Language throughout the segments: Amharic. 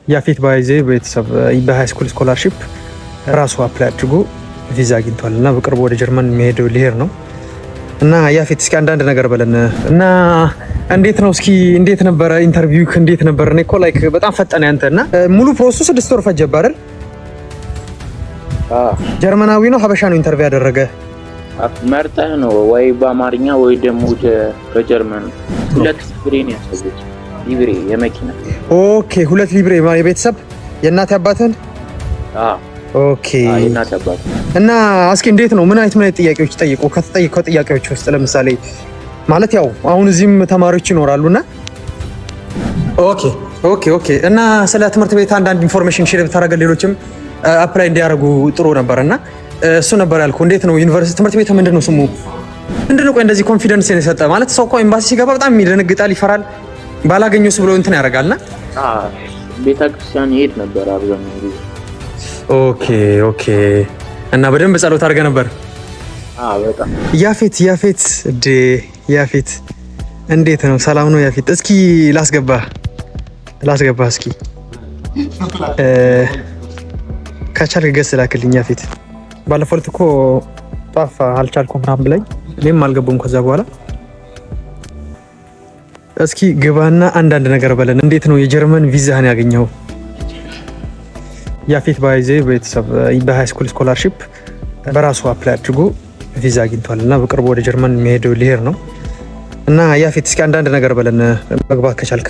ያፌት ባይዜ ቤተሰብ በሃይ ስኩል ስኮላርሺፕ ራሱ አፕላይ አድርጎ ቪዛ አግኝቷል እና በቅርቡ ወደ ጀርመን የሚሄደው ሊሄድ ነው እና ያፌት እስኪ አንዳንድ ነገር በለን እና እንዴት ነው እስኪ እንዴት ነበር ኢንተርቪው እንዴት ነበር? እኔ እኮ ላይክ በጣም ፈጠነ ያንተ እና ሙሉ ፕሮሰሱ 6 ወር ፈጀብህ አይደል? ጀርመናዊ ነው ሀበሻ ነው ኢንተርቪው ያደረገ? መርጠህ ነው ወይ በአማርኛ ወይ ደግሞ በጀርመን? ሁለት ሊብሬ ነው ያሰቡት። ሊብሬ የመኪና ኦኬ፣ ሁለት ሊብሬ የቤተሰብ የእናት አባትን ኦኬ የእናት አባት እና እስኪ እንዴት ነው ምን አይነት ጥያቄዎች ጠይቁ? ከተጠየቀው ጥያቄዎች ውስጥ ለምሳሌ ማለት ያው አሁን እዚህም ተማሪዎች ይኖራሉና ኦኬ እና ስለ ትምህርት ቤት አንዳንድ ኢንፎርሜሽን ሼር ብታረጋግጥ ሌሎችም አፕላይ እንዲያደርጉ ጥሩ ነበርና እሱ ነበር ያልኩ። እንዴት ነው ዩኒቨርሲቲ ትምህርት ቤት ምንድነው ስሙ? ምንድነው? ቆይ እንደዚህ ኮንፊደንስ የሰጠ ማለት ሰው እኮ ኤምባሲ ሲገባ በጣም ይደነግጣል፣ ይፈራል፣ ባላገኘውስ ብሎ እንትን ያደርጋልና ቤተክርስቲያን ይሄድ ነበር አብዛኛው ጊዜ። ኦኬ እና በደንብ ጸሎት አድርገ ነበር? በጣም ያፌት እንዴት ነው? ሰላም ነው ያፌት? እስኪ ላስገባ እስኪ ከቻልክ ገስ ላክልኝ ያፌት። ባለፈው ዕለት እኮ ጣፋ አልቻልኩም ምናምን ብላኝ እኔም አልገባም። ከዛ በኋላ እስኪ ግባና አንዳንድ ነገር በለን። እንዴት ነው የጀርመን ቪዛህን ያገኘው? ያፌት ባይዜ ቤተሰብ በሃይ ስኩል ስኮላርሺፕ በራሱ አፕላይ አድርጎ ቪዛ አግኝቷል እና በቅርቡ ወደ ጀርመን የሚሄደው ሊሄድ ነው እና ያፌት እስኪ አንዳንድ ነገር በለን መግባት ከቻልክ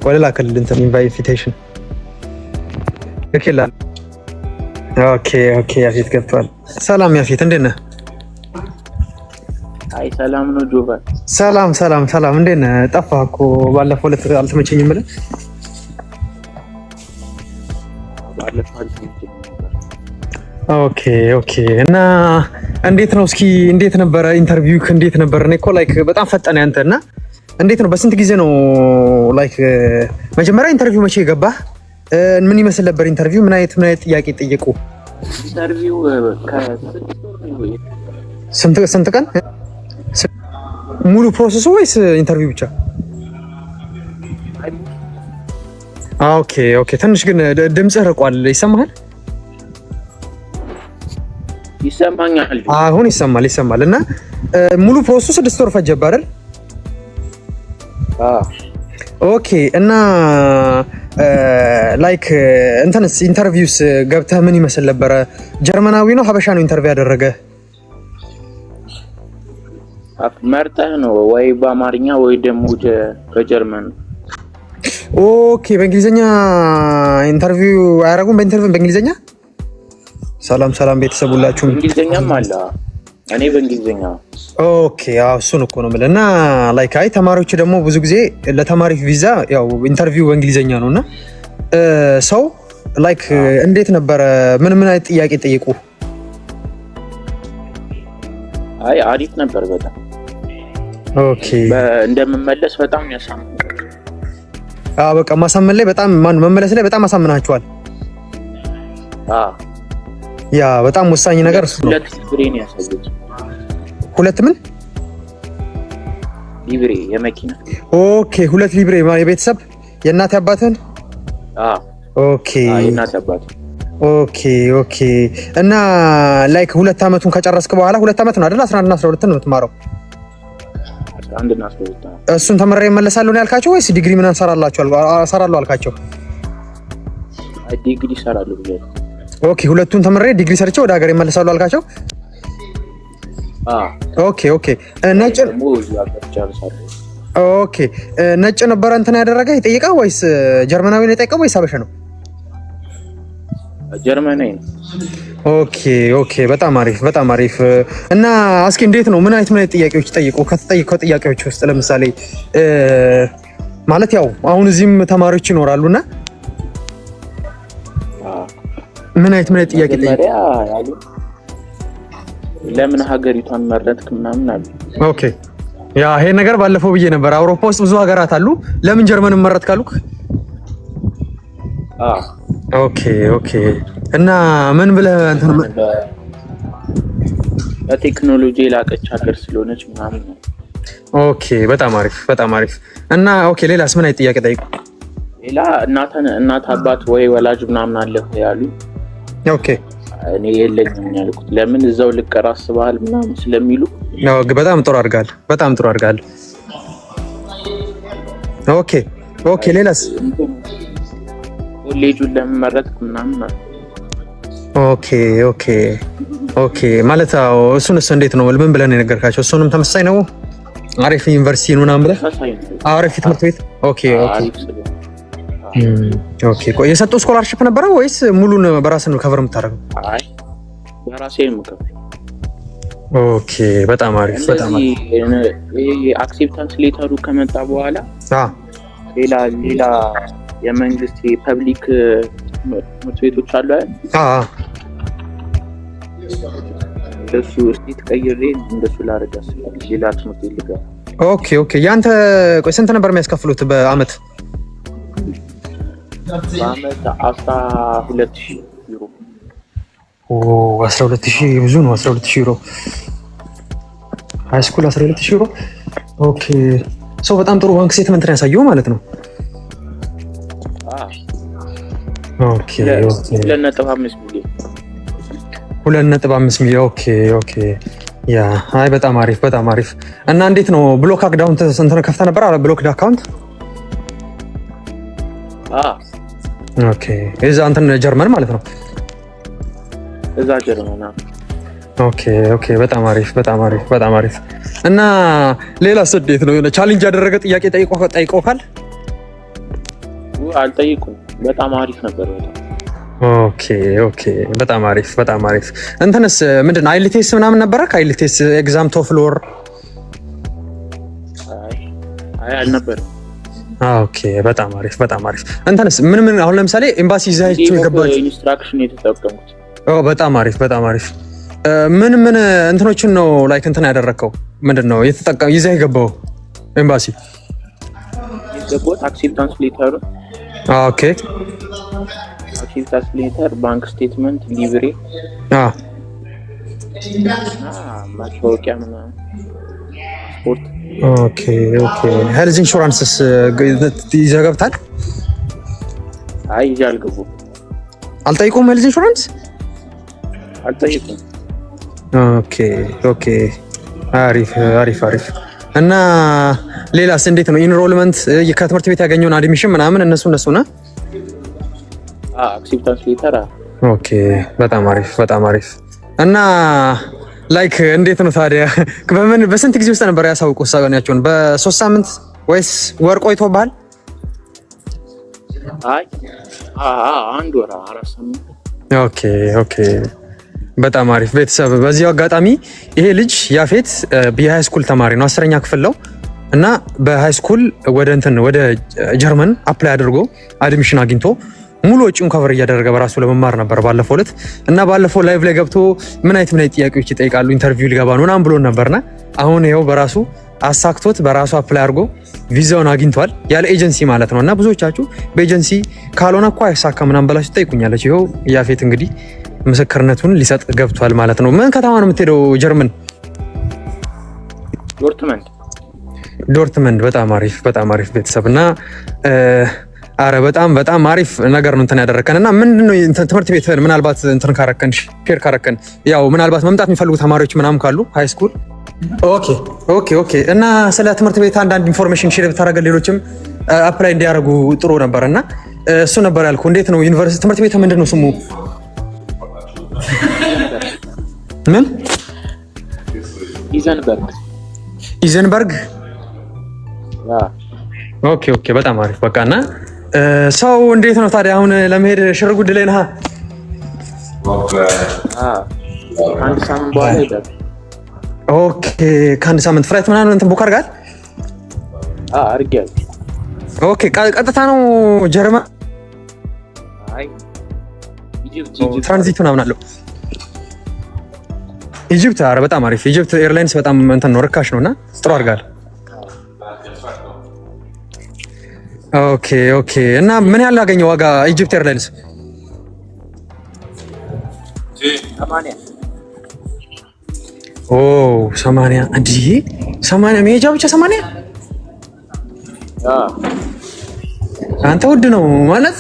ወደ ላክልኝ እንትን ኢንቫይቴሽን ልክልሃል። ኦኬ ያፌት ገብቷል። ሰላም ያፌት እንዴት ነህ? አይ ሰላም ነው ጆቫን። ሰላም እንዴት ነህ? ጠፋህ እኮ ባለፈው ዕለት አልተመቸኝም ብለህ። ኦኬ እና እንዴት ነው እስኪ እንዴት ነበረ ኢንተርቪው እንዴት ነበር? እኔ እኮ ላይክ በጣም ፈጠነ ያንተ እና እንዴት ነው በስንት ጊዜ ነው ላይክ መጀመሪያ ኢንተርቪው መቼ ገባህ? ምን ይመስል ነበር ኢንተርቪው? ምን አይነት ጥያቄ ጠየቁ? ኢንተርቪው ስንት ቀን ሙሉ ፕሮሰሱ ወይስ ኢንተርቪው ብቻ? ኦኬ ትንሽ ግን ድምጽህ ርቋል። ይሰማሃል? ይሰማኛል። አሁን ይሰማል እና ሙሉ ፕሮሰሱ 6 ወር ፈጀብህ አይደል? ኦኬ እና ላይክ እንትንስ ኢንተርቪውስ ገብተህ ምን ይመስል ነበረ? ጀርመናዊ ነው ሀበሻ ነው ኢንተርቪው ያደረገ? መርጠህ ነው ወይ በአማርኛ ወይ ደግሞ በጀርመን? ኦኬ በእንግሊዘኛ ኢንተርቪው አያደርጉም? በእንግሊዘኛ? ሰላም ቤተሰብ ሁላችሁም እንግሊዘኛም አለ። እኔ በእንግሊዘኛ ኦኬ እሱን እኮ ነው የምልህ እና ላይክ አይ ተማሪዎች ደግሞ ብዙ ጊዜ ለተማሪ ቪዛ ያው ኢንተርቪው በእንግሊዘኛ ነውና ሰው ላይክ እንዴት ነበረ? ምን አይነት ጥያቄ ጠይቁ? አይ አሪፍ ነበር በጣም። ኦኬ እንደምመለስ በጣም ያሳምን። በቃ ማሳመን ላይ በጣም መመለስ ላይ በጣም አሳምናችኋል። ያ በጣም ወሳኝ ነገር እሱ ነው። ሁለት ሊብሬ ነው ያሰቡት። ሁለት ምን ሊብሬ የመኪና ኦኬ፣ ሁለት ሊብሬ የቤተሰብ የእናት አባትን ኦኬ የእናት አባት ኦኬ እና ላይክ 2 አመቱን ከጨረስክ በኋላ 2 አመት ነው አይደል? 11 እና 12 ነው የምትማረው? 11 እና 12 እሱን ተመረረ ይመለሳሉ ነው ያልካቸው ወይስ ዲግሪ ምን እሰራለሁ አልካቸው? ዲግሪ እሰራለሁ ብያለሁ። ኦኬ ሁለቱን ተመረረ ዲግሪ ሰርቼ ወደ ሀገር ይመለሳሉ አልካቸው? ኦኬ ነጭ ነበረ እንትን ያደረገ የጠየቀው ወይስ ጀርመናዊ ነው የጠየቀው ወይስ ሀበሻ ነው? ጀርመናዊ ነው። ኦኬ በጣም አሪፍ እና እስኪ እንዴት ነው ምን አይነት ጥያቄዎች ጠይቁ? ከተጠየቀው ጥያቄዎች ውስጥ ለምሳሌ ማለት ያው አሁን እዚህም ተማሪዎች ይኖራሉና ምን አይነት ጥያቄ ጠይቁ? ለምን ሀገሪቷን መረጥክ ምናምን አሉ። ኦኬ ያ ይሄ ነገር ባለፈው ብዬ ነበር። አውሮፓ ውስጥ ብዙ ሀገራት አሉ፣ ለምን ጀርመንን መረጥክ አሉክ? ኦኬ እና ምን ብለህ እንትን በቴክኖሎጂ ላቀች ሀገር ስለሆነች ምናምን ነው። ኦኬ በጣም አሪፍ እና ኦኬ ሌላስ ምን አይነት ጥያቄ ጠይቁ? ሌላ እናት አባት ወይ ወላጅ ምናምን አለ ያሉ። ኦኬ እኔ የለኝም ያልኩት ለምን እዛው ልቀር አስበሃል ምናምን ስለሚሉ። በጣም ጥሩ አድርጋል። ኦኬ ሌላስ? ኮሌጁን ለመመረጥኩ ምናምን። ኦኬ ማለት እሱንስ እንዴት ነው? ምን ብለን የነገርካቸው? እሱንም ተመሳሳይ ነው? አሪፍ ዩኒቨርሲቲ ምናምን ብለህ አሪፍ ትምህርት ቤት። ኦኬ ቆይ የሰጠው ስኮላርሺፕ ነበረ ወይስ ሙሉን በራስህ ነው ከቨር የምታደርገው? አይ በራሴ ነው የምከፍለው። ኦኬ በጣም አሪፍ። ይሄ አክሴፕታንስ ሌተሩ ከመጣ በኋላ ሌላ የመንግስት ፐብሊክ ትምህርት ቤቶች አሉ አይደል? እንደሱ ስቴት ቀይሬ እንደሱ ላደርግ አስባለሁ። ሌላ ትምህርት ቤት ልገባ። ኦኬ ያንተ ቆይ ስንት ነበር የሚያስከፍሉት በአመት? በአመት 12,000 ዩሮ። 12,000 ብዙ ነው። 12,000 ዩሮ ሃይ ስኩል 12,000 ዩሮ። ኦኬ ሰው በጣም ጥሩ ባንክ ስቴትመንት ነው ያሳየው ማለት ነው። ኦኬ 2.5 ሚሊዮን 2.5 ሚሊዮን። ኦኬ ያ አይ በጣም አሪፍ። እና እንዴት ነው ብሎክ አካውንት ስንት ነው ከፍተህ ነበር? ብሎክ አካውንት ኦኬ እዛ እንትን ጀርመን ማለት ነው። እዛ ጀርመን። ኦኬ በጣም አሪፍ። እና ሌላስ እንዴት ነው? የሆነ ቻሌንጅ ያደረገ ጥያቄ ጠይቀውካል? አልጠይቁም። በጣም አሪፍ ነበር። ኦኬ በጣም አሪፍ። እንትንስ ምንድን ነው አይልቴስ ምናምን ነበረ? ከአይልቴስ ኤግዛም ቶፍሎር? አይ አልነበረም። ኦኬ በጣም አሪፍ። እንትንስ ምን አሁን ለምሳሌ ኤምባሲ ይዛችሁ የገባችሁ ኢንስትራክሽን የተጠቀምኩት? በጣም አሪፍ። ምን እንትኖችን ነው ላይክ እንትን ያደረከው? ምንድነው ይዘህ የገባው ኤምባሲ? የገባሁት አክሴፕታንስ ሌተር። ኦኬ አክሴፕታንስ ሌተር፣ ባንክ ስቴትመንት፣ ሊብሬ ማስታወቂያ ምናምን፣ ስፖርት። ኦኬ ሄልዝ ኢንሹራንስስ ይዘህ ገብታል? አይ ይዤ አልገባሁም። አልጠይቁም? ሄልዝ ኢንሹራንስ አልጠይቁም። ኦኬ አሪፍ። እና ሌላስ እንዴት ነው ኢንሮልመንት? ከትምህርት ቤት ያገኘውን አድሚሽን ምናምን እነሱ ነው? አክሴፕታንስ ሌተር። ኦኬ በጣም አሪፍ። እና ላይክ እንዴት ነው ታዲያ በስንት ጊዜ ውስጥ ነበር ያሳውቁ ውሳኔያቸውን? በ3 ሳምንት ወይስ ወር ቆይቶብሃል? አይ አንድ ወር 4 ሳምንት። ኦኬ በጣም አሪፍ። ቤተሰብ በዚህ አጋጣሚ ይሄ ልጅ ያፌት የሃይ ስኩል ተማሪ ነው፣ 10ኛ ክፍል ነው እና በሃይ ስኩል ወደ ጀርመን አፕላይ አድርጎ አድሚሽን አግኝቶ ሙሉ ወጪውን ከቨር እያደረገ በራሱ ለመማር ነበር ባለፈው ዕለት። እና ባለፈው ላይቭ ላይ ገብቶ ምን አይነት ጥያቄዎች ይጠይቃሉ ኢንተርቪው ሊገባ ነው ምናምን ብሎን ነበርና አሁን ይሄው በራሱ አሳክቶት በራሱ አፕላይ አድርጎ ቪዛውን አግኝቷል፣ ያለ ኤጀንሲ ማለት ነው። እና ብዙዎቻችሁ በኤጀንሲ ካልሆነ እኮ አይሳካ ምናምን ብላችሁ ትጠይቁኛለች። ይሄው ያፌት እንግዲህ ምስክርነቱን ሊሰጥ ገብቷል ማለት ነው። ምን ከተማ ነው የምትሄደው ጀርመን? ዶርትመንድ። በጣም አሪፍ ቤተሰብ። እና አረ በጣም አሪፍ ነገር ነው እንትን ያደረከን። እና ምንድነው ትምህርት ቤት ምናልባት እንትን ካረከን ሼር ካረከን ያው ምናልባት መምጣት የሚፈልጉ ተማሪዎች ምናምን ካሉ ሃይ ስኩል። ኦኬ እና ስለ ትምህርት ቤት አንዳንድ ኢንፎርሜሽን ሼር ብታረገን ሌሎችም አፕላይ እንዲያደርጉ ጥሩ ነበር። እና እሱ ነበር ያልኩ። እንዴት ነው ዩኒቨርሲቲ ትምህርት ቤት ምንድነው ስሙ? ምን? ኢዘንበርግ። ኦኬ በጣም አሪፍ። በቃ እና ሰው እንዴት ነው ታዲያ አሁን ለመሄድ ሽር ጉድ ላይ ነህ? አንድ ሳምንት በኋላ ይደርሳል። ኦኬ ከአንድ ሳምንት ፍላይት ምናምን እንትን ቡክ አድርጋል? አድርጌያለሁ። ኦኬ ቀጥታ ነው ጀርመን? አይ ትራንዚት ምናምን አለው ኢጂፕት። አረ በጣም አሪፍ። ኢጂፕት ኤርላይንስ በጣም እንትን ነው ርካሽ ነውና ጥሩ አድርጋል። ኦኬ እና ምን ያህል ያገኘው ዋጋ ኢጂፕት ኤርላይንስ? 80 እንዴ? 80 መሄጃ ብቻ 80? አንተ ውድ ነው ማለት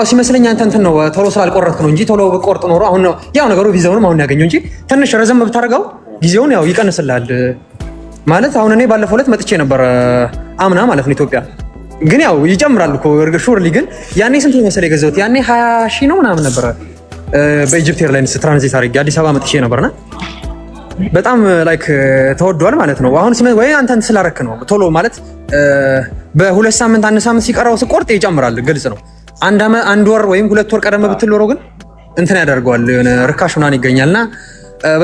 ሲመስለኝ አንተ እንትን ነው ቶሎ ስላልቆረጥክ ነው እንጂ ቶሎ በቆርጥ ኖሮ አሁን ነው ያው ነገሩ ቪዛውንም አሁን ያገኘው እንጂ ትንሽ ረዘም ብታረጋው ጊዜውን ያው ይቀንስልሃል ማለት አሁን እኔ ባለፈው ዕለት መጥቼ ነበር አምና ማለት ነው ኢትዮጵያ ግን ያው ይጨምራል እኮ ሹርሊ ግን ያኔ ስንት ነው መሰለኝ የገዛሁት ያኔ 20,000 ነው ምናምን ነበር በኢጂፕት ኤርላይንስ ትራንዚት አድርጌ አዲስ አበባ መጥቼ ነበርና በጣም ላይክ ተወዷል ማለት ነው አሁን ወይ አንተ ስላረክ ነው ቶሎ ማለት በ2 ሳምንት አንድ ሳምንት ሲቀራው ስቆርጥ ይጨምራል ግልጽ ነው አንድ ወር ወይም 2 ወር ቀደም ብትል ኖሮ ግን እንትን ያደርገዋል የሆነ ርካሽ ምናምን ይገኛልና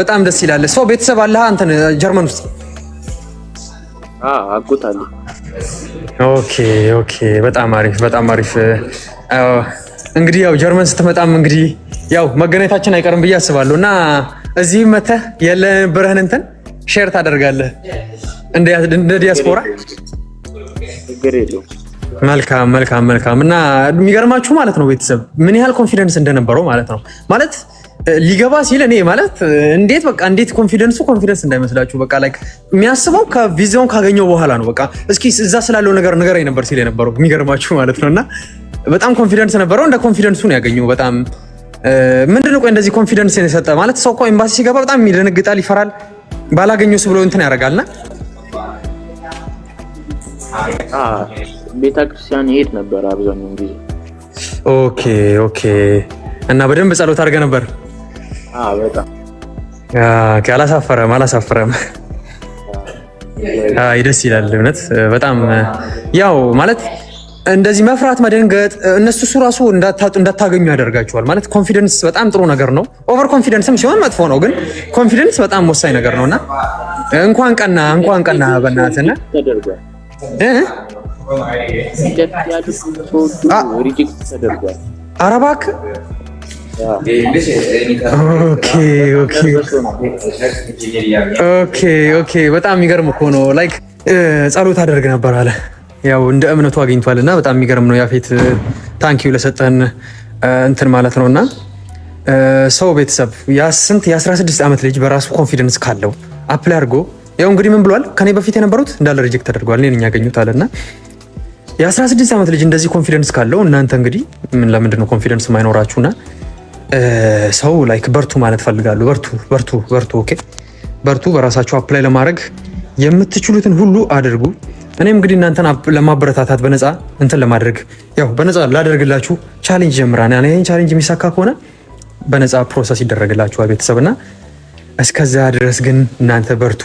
በጣም ደስ ይላል ሰው ቤተሰብ አለ አንተ ጀርመን ውስጥ አጎታለሁ ኦኬ በጣም አሪፍ እንግዲህ ያው ጀርመን ስትመጣም እንግዲህ ያው መገናኘታችን አይቀርም ብዬ አስባለሁና እዚህ መተህ የነበረህን እንትን ሼር ታደርጋለህ እንደ ዲያስፖራ መልካም እና የሚገርማችሁ ማለት ነው ቤተሰብ ምን ያህል ኮንፊደንስ እንደነበረው ማለት ነው ማለት ሊገባ ሲል እኔ ማለት እንዴት ኮንፊደንስ እንዳይመስላችሁ በቃ ላይክ የሚያስበው ከቪዛውን ካገኘው በኋላ ነው በቃ እስኪ እዛ ስላለው ነገር ንገረኝ ነበር ሲል የነበረው የሚገርማችሁ ማለት ነውና በጣም ኮንፊደንስ ነበረው እንደ ኮንፊደንሱ ነው ያገኘው በጣም ምንድነው ቆይ እንደዚህ ኮንፊደንስ የሰጠ ማለት ሰው እኮ ኤምባሲ ሲገባ በጣም ይደነግጣል ይፈራል ባላገኘውስ ብሎ እንትን ያደርጋልና ቤተክርስቲያን ይሄድ ነበር አብዛኛውን ጊዜ ኦኬ እና በደንብ ጸሎት አድርገ ነበር በጣም አላሳፈረም ደስ ይላል እውነት በጣም ያው ማለት እንደዚህ መፍራት መደንገጥ እነሱ ራሱ እንዳታገኙ ያደርጋቸዋል ማለት ኮንፊደንስ በጣም ጥሩ ነገር ነው ኦቨር ኮንፊደንስም ሲሆን መጥፎ ነው ግን ኮንፊደንስ በጣም ወሳኝ ነገር ነውና እንኳን ቀና በእናትህ ተደርጓል አረባክ ኦኬ በጣም የሚገርም እኮ ነው ላይክ ጸሎት አደርግ ነበር አለ ያው እንደ እምነቱ አግኝቷልና በጣም የሚገርም ነው ያፌት ታንኪዩ ለሰጠን እንትን ማለት ነውና ሰው ቤተሰብ የ16 ዓመት ልጅ በራሱ ኮንፊደንስ ካለው አፕላይ አድርጎ ያው እንግዲህ ምን ብሏል ከኔ በፊት የነበሩት እንዳለ ሪጀክት ተደርጓል እኔ ነኝ ያገኙት አለና የ16 ዓመት ልጅ እንደዚህ ኮንፊደንስ ካለው እናንተ እንግዲህ ለምንድን ነው ኮንፊደንስ የማይኖራችሁና ሰው ላይክ በርቱ ማለት ፈልጋለሁ በርቱ ኦኬ በርቱ በራሳችሁ አፕላይ ለማድረግ የምትችሉትን ሁሉ አድርጉ እኔም እንግዲህ እናንተን ለማበረታታት በነፃ እንትን ለማድረግ ያው በነፃ ላደርግላችሁ ቻሌንጅ ጀምራና እኔን ቻሌንጅ የሚሳካ ከሆነ በነፃ ፕሮሰስ ይደረግላችኋል ቤተሰብና እስከዛ ድረስ ግን እናንተ በርቱ